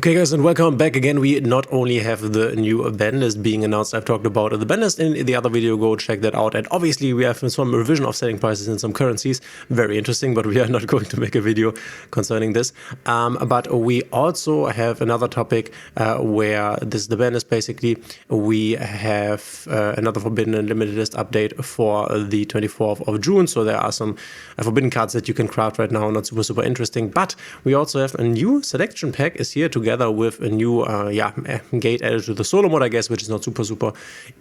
Okay guys, and welcome back again. We not only have the new ban list being announced, I've talked about the ban list in the other video, go check that out. And obviously we have some revision of selling prices in some currencies, very interesting, but we are not going to make a video concerning this. But we also have another topic where this is the ban list. Basically, we have another Forbidden and Limited List update for the 24th of June. So there are some Forbidden cards that you can craft right now, not super interesting. But we also have a new selection pack is here together with a new gate added to the solo mode, I guess, which is not super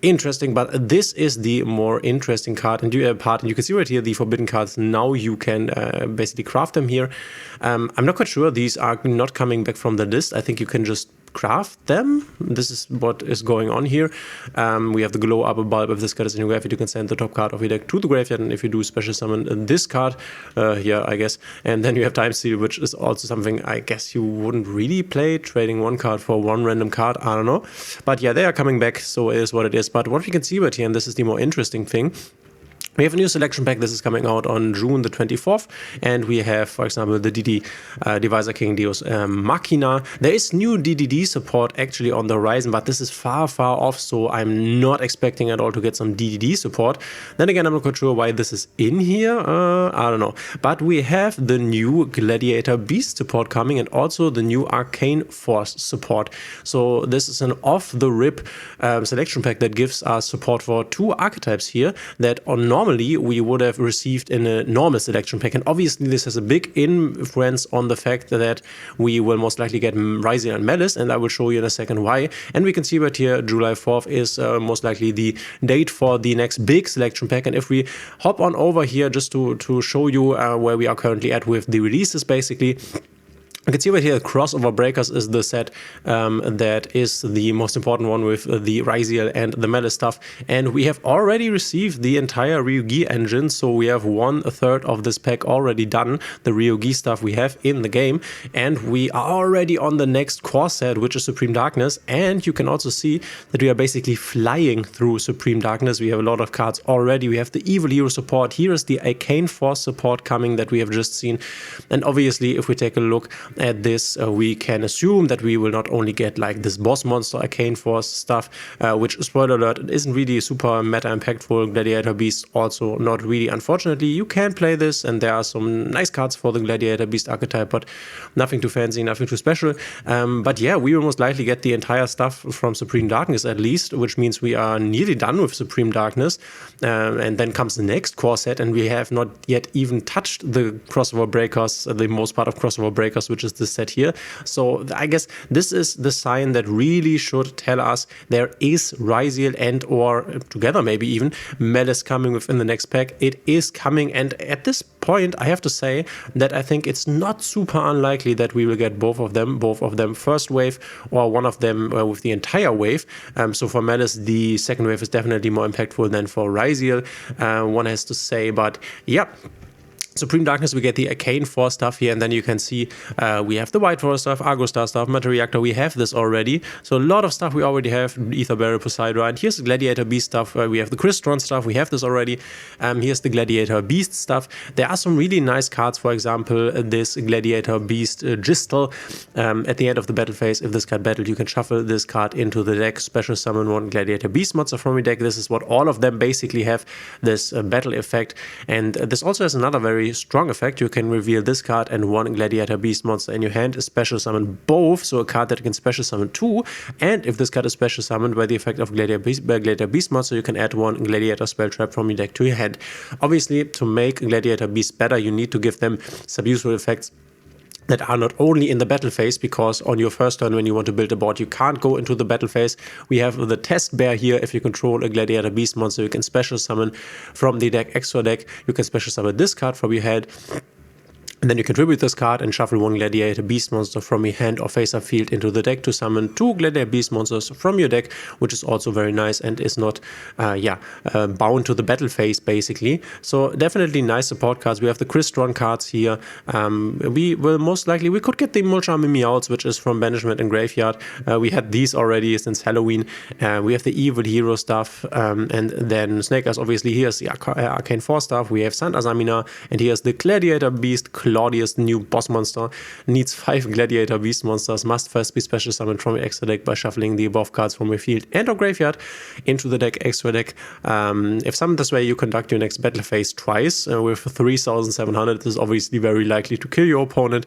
interesting, but this is the more interesting card and part. And you can see right here the forbidden cards. Now you can basically craft them here. I'm not quite sure, these are not coming back from the list. I think you can just craft them. This is what is going on here. We have the glow up bulb. If this card is in your graveyard, you can send the top card of your deck to the graveyard, and if you do special summon this card here, I guess, and then you have time steal, which is also something I guess you wouldn't really play, trading one card for one random card. I don't know, but yeah, they are coming back, so it is what it is. But what we can see right here, and this is the more interesting thing, we have a new selection pack. This is coming out on June the 24th, and we have, for example, the DD Divisor King Deus Machina. There is new DDD support actually on the horizon, but this is far off, so I'm not expecting at all to get some DDD support. Then again, I'm not quite sure why this is in here. I don't know. But we have the new Gladiator Beast support coming, and also the new Arcane Force support. So this is an off-the-rip selection pack that gives us support for two archetypes here that on normally we would have received in a normal selection pack. And obviously this has a big influence on the fact that we will most likely get Rising and Malice, and I will show you in a second why. And we can see right here July 4th is most likely the date for the next big selection pack. And if we hop on over here just to show you where we are currently at with the releases, basically, you can see right here, Crossover Breakers is the set that is the most important one with the Ryziel and the Malice stuff. And we have already received the entire Ryugi engine, so we have 1/3 of this pack already done, the Ryugi stuff we have in the game. And we are already on the next core set, which is Supreme Darkness. And you can also see that we are basically flying through Supreme Darkness. We have a lot of cards already. We have the Evil Hero support. Here is the Arcane Force support coming that we have just seen. And obviously, if we take a look at this, we can assume that we will not only get like this boss monster Arcane Force stuff, which, spoiler alert, it isn't really super meta impactful. Gladiator Beast also not really. Unfortunately, you can play this, and there are some nice cards for the Gladiator Beast archetype, but nothing too fancy, nothing too special. But yeah, we will most likely get the entire stuff from Supreme Darkness at least, which means we are nearly done with Supreme Darkness. And then comes the next core set, and we have not yet even touched the Crossover Breakers, the most part of Crossover Breakers, which is this set here. So I guess this is the sign that really should tell us there is Ryziel and or together maybe even Malice coming within the next pack. It is coming, and at this point I have to say that I think it's not super unlikely that we will get both of them first wave, or one of them with the entire wave. So for Malice the second wave is definitely more impactful than for Ryziel, one has to say. But yeah, Supreme Darkness, we get the Arcane Force stuff here, and then you can see we have the White Force stuff, Argo Star stuff, Matter Reactor, we have this already. So a lot of stuff we already have, Ether Barrel, Poseidon, and here's the Gladiator Beast stuff, we have the Crystron stuff, we have this already. Here's the Gladiator Beast stuff. There are some really nice cards, for example, this Gladiator Beast Gistel. At the end of the battle phase, if this card battled, you can shuffle this card into the deck, special summon one Gladiator Beast monster from your deck. This is what all of them basically have, this battle effect. And this also has another very strong effect. You can reveal this card and one Gladiator Beast monster in your hand, special summon both, so a card that can special summon two. And if this card is special summoned by the effect of Gladiator Beast monster, you can add one Gladiator spell trap from your deck to your hand. Obviously, to make Gladiator Beast better, you need to give them some useful effects that are not only in the battle phase, because on your first turn when you want to build a board, you can't go into the battle phase. We have the test bear here. If you control a Gladiator Beast monster, you can special summon from the deck, extra deck. You can special summon this card from your head. And then you contribute this card and shuffle one Gladiator Beast monster from your hand or face-up field into the deck to summon two Gladiator Beast monsters from your deck, which is also very nice and is not bound to the battle phase, basically. So definitely nice support cards. We have the Crystron cards here. We will most likely, we could get the Mulcharmy Meowths, which is from Banishment and Graveyard. We had these already since Halloween. We have the Evil Hero stuff, and then Snake Eyes, obviously. Here's the Arcane Force stuff. We have Sand Asamina, and here's the Gladiator Beast Claudius, the new boss monster, needs 5 Gladiator Beast monsters, must first be special summoned from your extra deck by shuffling the above cards from your field and or graveyard into the deck, extra deck. If summoned this way, you conduct your next battle phase twice. With 3,700, this is obviously very likely to kill your opponent.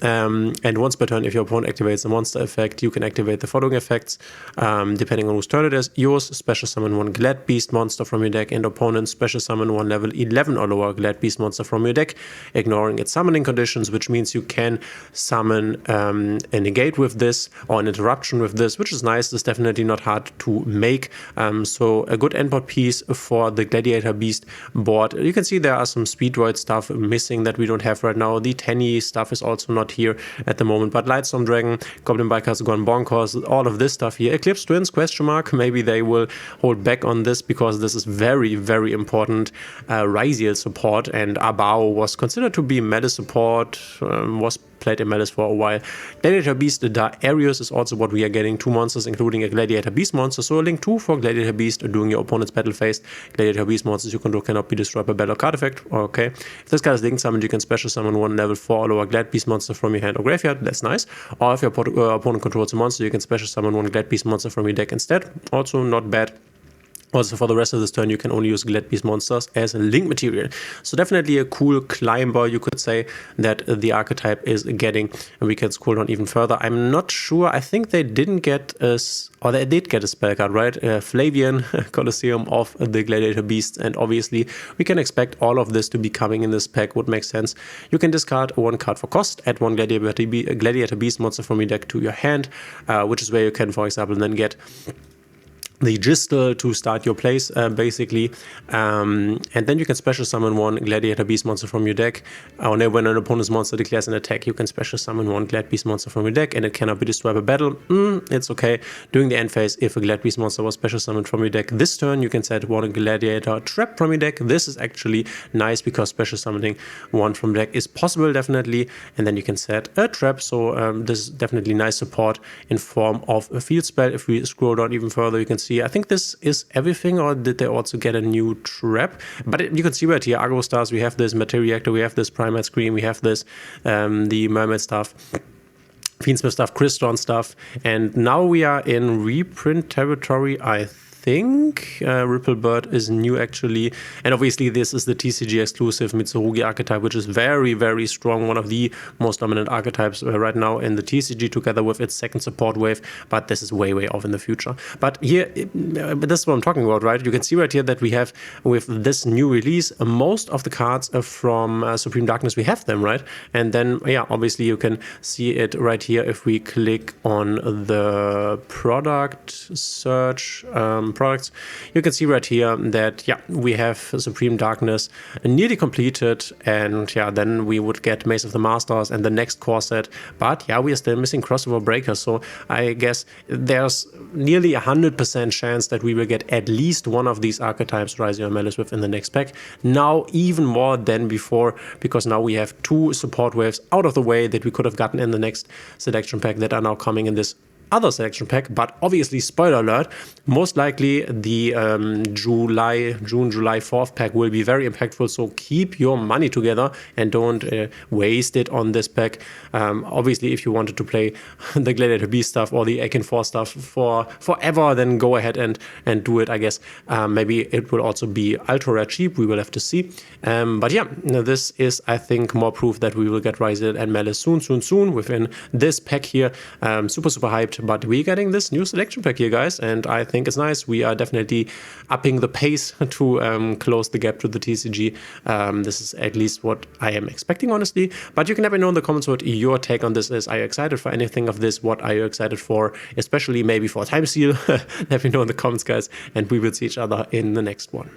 And once per turn, if your opponent activates a monster effect, you can activate the following effects, depending on whose turn it is. Yours, special summon 1 Glad Beast monster from your deck, and opponent, special summon 1 level 11 or lower Glad Beast monster from your deck, ignoring its summoning conditions, which means you can summon a negate with this or an interruption with this, which is nice. It's definitely not hard to make. So a good endboard piece for the Gladiator Beast board. You can see there are some Speed Droid stuff missing that we don't have right now. The Tenny stuff is also not here at the moment, but Lightstorm Dragon, Goblin Bikers gone bonkers, all of this stuff here. Eclipse Twins, question mark. Maybe they will hold back on this because this is very, very important Ryziel support, and Abao was considered to be meta support, was played in metas for a while. Gladiator Beast Darius is also what we are getting, 2 monsters including a Gladiator Beast monster, so a link 2 for Gladiator Beast during your opponent's battle phase. Gladiator Beast monsters you control cannot be destroyed by battle or card effect. Okay, if this card is link summoned, you can special summon 1 level 4 or lower Glad Beast monster from your hand or graveyard. That's nice. Or if your opponent controls a monster, you can special summon 1 Glad Beast monster from your deck instead. Also not bad. Also, for the rest of this turn, you can only use Glad Beast monsters as link material. So definitely a cool climber, you could say, that the archetype is getting. And we can scroll down even further. I'm not sure. I think they didn't get us, or they did get a spell card, right? Flavian Colosseum of the Gladiator Beasts. And obviously, we can expect all of this to be coming in this pack. Would make sense. You can discard 1 card for cost, add 1 Gladiator Beast monster from your deck to your hand, which is where you can, for example, then get the Gistel to start your place, basically. And then you can special summon 1 Gladiator Beast monster from your deck. When an opponent's monster declares an attack, you can special summon 1 Glad Beast monster from your deck, and it cannot be destroyed by battle. It's okay. During the end phase, if a Glad Beast monster was special summoned from your deck this turn, you can set 1 Gladiator Trap from your deck. This is actually nice because special summoning 1 from deck is possible, definitely. And then you can set a trap. So this is definitely nice support in form of a field spell. If we scroll down even further, you can see, I think this is everything, or did they also get a new trap? But you can see right here, Agro Stars, we have this Materia Reactor, we have this Primate Scream, we have this, the Mermaid stuff, Fiendsmith stuff, Cryston stuff, and now we are in reprint territory, I think. Ripple Bird is new actually, and obviously this is the TCG exclusive Mitsurugi archetype, which is very, very strong, one of the most dominant archetypes right now in the TCG, together with its second support wave, but this is way off in the future. But here, this is what I'm talking about, right? You can see right here that we have, with this new release, most of the cards from Supreme Darkness, we have them, right? And then, yeah, obviously you can see it right here if we click on the product search, products. You can see right here that, yeah, we have Supreme Darkness nearly completed, and yeah, then we would get Maze of the Masters and the next core set, but yeah, we are still missing Crossover Breakers, so I guess there's nearly 100% chance that we will get at least one of these archetypes, Ryziel or Malice, within the next pack. Now even more than before, because now we have 2 support waves out of the way that we could have gotten in the next selection pack that are now coming in this other selection pack. But obviously, spoiler alert, most likely the June-July 4th pack will be very impactful, so keep your money together and don't waste it on this pack. Obviously, if you wanted to play the Gladiator Beast stuff or the Akin 4 stuff for forever, then go ahead and do it, I guess. Maybe it will also be ultra rare cheap, we will have to see. But yeah, this is, I think, more proof that we will get Ryziel and Malice soon within this pack here. Super hyped. But we're getting this new selection pack here, guys, and I think it's nice. We are definitely upping the pace to close the gap to the TCG. This is at least what I am expecting, honestly. But you can let me know in the comments what your take on this is. Are you excited for anything of this? What are you excited for? Especially maybe for Time Seal. Let me know in the comments, guys, and we will see each other in the next one.